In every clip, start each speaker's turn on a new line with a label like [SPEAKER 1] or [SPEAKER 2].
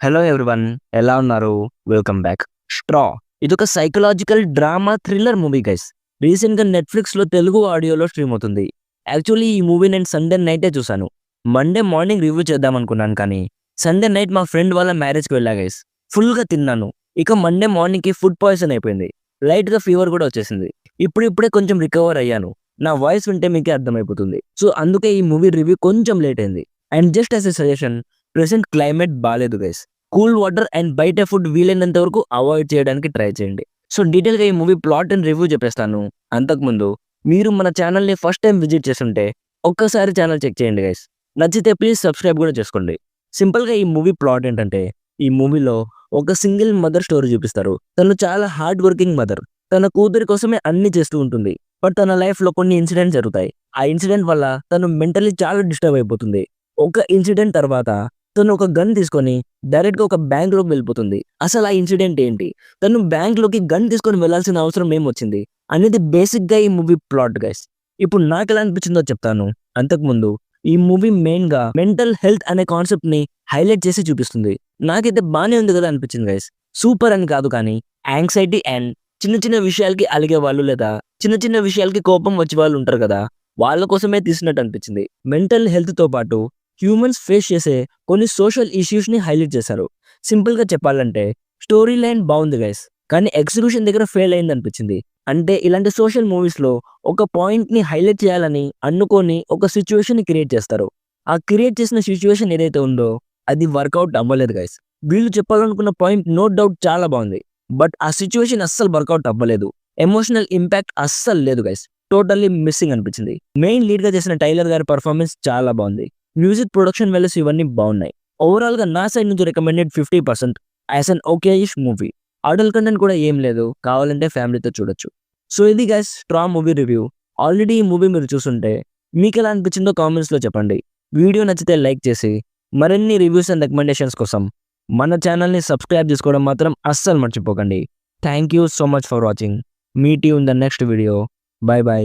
[SPEAKER 1] Hello everyone, ఎలా ఉన్నారు? Welcome back. 'Straw' ఇదొక psychological drama thriller movie guys. రీసెంట్‌గా నెట్‌ఫ్లిక్స్‌లో తెలుగు ఆడియోలో స్ట్రీమ్ అవుతుంది. యాక్చువల్లీ ఈ మూవీ నేను సండే నైటే చూసాను. మండే మార్నింగ్ రివ్యూ చేద్దామనుకున్నాను కానీ, సండే నైట్ మా ఫ్రెండ్ వాళ్ళ మ్యారేజ్‌కి వెళ్ళా గైస్. ఫుల్‌గా తిన్నాను. ఇక మండే మార్నింగ్‌కి ఫుడ్ పాయిజన్ అయిపోయింది. లైట్‌గా ఫీవర్ కూడా వచ్చేసింది. ఇప్పుడిప్పుడే కొంచెం రికవర్ అయ్యాను. నా వాయిస్ వింటే మీకే అర్థమైపోతుంది. సో, అందుకే ఈ మూవీ రివ్యూ కొంచెం లేట్ అయింది. And just as a suggestion, present climate బాలేదు గైస్. కూల్ వాటర్ అండ్ బయట ఫుడ్ వీలైనంత వరకు అవాయిడ్ చేయడానికి ట్రై చేయండి. సో, డీటెయిల్‌గా ఈ మూవీ ప్లాట్ అండ్ రివ్యూ చెప్పేస్తాను. అంతకుముందు మీరు మన ఛానల్‌ని ఫస్ట్ టైం విజిట్ చేసుంటే ఒక్కసారి ఛానల్ చెక్ చేయండి గైస్. నచ్చితే ప్లీజ్ సబ్స్క్రైబ్ కూడా చేసుకోండి. సింపుల్‌గా ఈ మూవీ ప్లాట్ ఏంటంటే, ఈ మూవీలో ఒక సింగిల్ మదర్ స్టోరీ చూపిస్తారు. తను చాలా హార్డ్ వర్కింగ్ మదర్. తన కూతురి కోసమే అన్నీ చేస్తూ ఉంటుంది. బట్ తన లైఫ్‌లో కొన్ని ఇన్సిడెంట్స్ జరుగుతాయి. ఆ ఇన్సిడెంట్ వల్ల తను మెంటల్లీ చాలా డిస్టర్బ్ అయిపోతుంది. ఒక ఇన్సిడెంట్ తర్వాత తను ఒక గన్ తీసుకొని డైరెక్ట్‌గా ఒక బ్యాంక్‌లోకి వెళ్ళిపోతుంది. అసలు ఆ ఇన్సిడెంట్ ఏంటి? తను బ్యాంక్‌లోకి గన్ తీసుకొని వెళ్ళాల్సిన అవసరం ఏమొచ్చింది? అనేది బేసిక్‌గా ఈ మూవీ ప్లాట్ గైస్. ఇప్పుడు నాకెలా అనిపించిందో చెప్తాను. అంతకుముందు ఈ మూవీ మెయిన్‌గా మెంటల్ హెల్త్ అనే కాన్సెప్ట్‌ని హైలైట్ చేసి చూపిస్తుంది. నాకైతే బానే ఉంది కదా అనిపించింది గైస్. సూపర్ అని కాదు కానీ, యాంగ్జైటీ అండ్ చిన్న చిన్న విషయాలకి అలిగేవాళ్ళు లేదా చిన్న చిన్న విషయాలకి కోపం వచ్చేవాళ్ళు ఉంటారు కదా! వాళ్ళ కోసమే తీసినట్టు అనిపించింది. మెంటల్ హెల్త్‌తో పాటు హ్యూమన్స్ ఫేస్ చేసే కొన్ని సోషల్ ఇష్యూస్‌ని హైలైట్ చేశారు. సింపుల్‌గా చెప్పాలంటే స్టోరీ లైన్ బావుంది గైస్. కానీ ఎగ్జిక్యూషన్ దగ్గర ఫెయిల్ అయిందనిపించింది. అంటే ఇలాంటి సోషల్ మూవీస్‌లో ఒక పాయింట్‌ని హైలైట్ చేయాలని అనుకోని ఒక సిట్యుయేషన్‌ని క్రియేట్ చేస్తారు. ఆ క్రియేట్ చేసిన సిట్యుయేషన్ ఏదైతే ఉందో అది వర్కౌట్ అవ్వలేదు గైస్. వీళ్ళు చెప్పాలనుకున్న పాయింట్ నో డౌట్ చాలా బావుంది. బట్ ఆ సిట్యుయేషన్ అస్సలు వర్కౌట్ అవ్వలేదు. ఎమోషనల్ ఇంపాక్ట్ అస్సలు లేదు గైస్. టోటల్లీ మిస్సింగ్ అనిపించింది. మెయిన్ లీడ్‌గా చేసిన టైలర్ గారి పెర్ఫార్మన్స్ చాలా బావుంది. మ్యూజిక్ ప్రొడక్షన్ వాల్యూస్ ఇవన్నీ బావున్నాయి. ఓవరాల్‌గా నా సైడ్ నుంచి recommended 50% as an okayish movie. Adult content కూడా ఏం లేదు. కావాలంటే ఫ్యామిలీతో చూడొచ్చు. సో, ఇది guys 'Straw' movie review. Already ఈ మూవీ మీరు చూసుంటే మీకెలా అనిపించిందో కామెంట్స్‌లో చెప్పండి. వీడియో నచ్చితే లైక్ చేసి మరిన్ని రివ్యూస్ అండ్ రికమెండేషన్స్ కోసం మన ఛానల్‌ని సబ్స్క్రైబ్ చేసుకోవడం మాత్రం అస్సలు మర్చిపోకండి. Thank you so much for watching. Meet you in the next video. By by.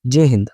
[SPEAKER 1] జై హింద్.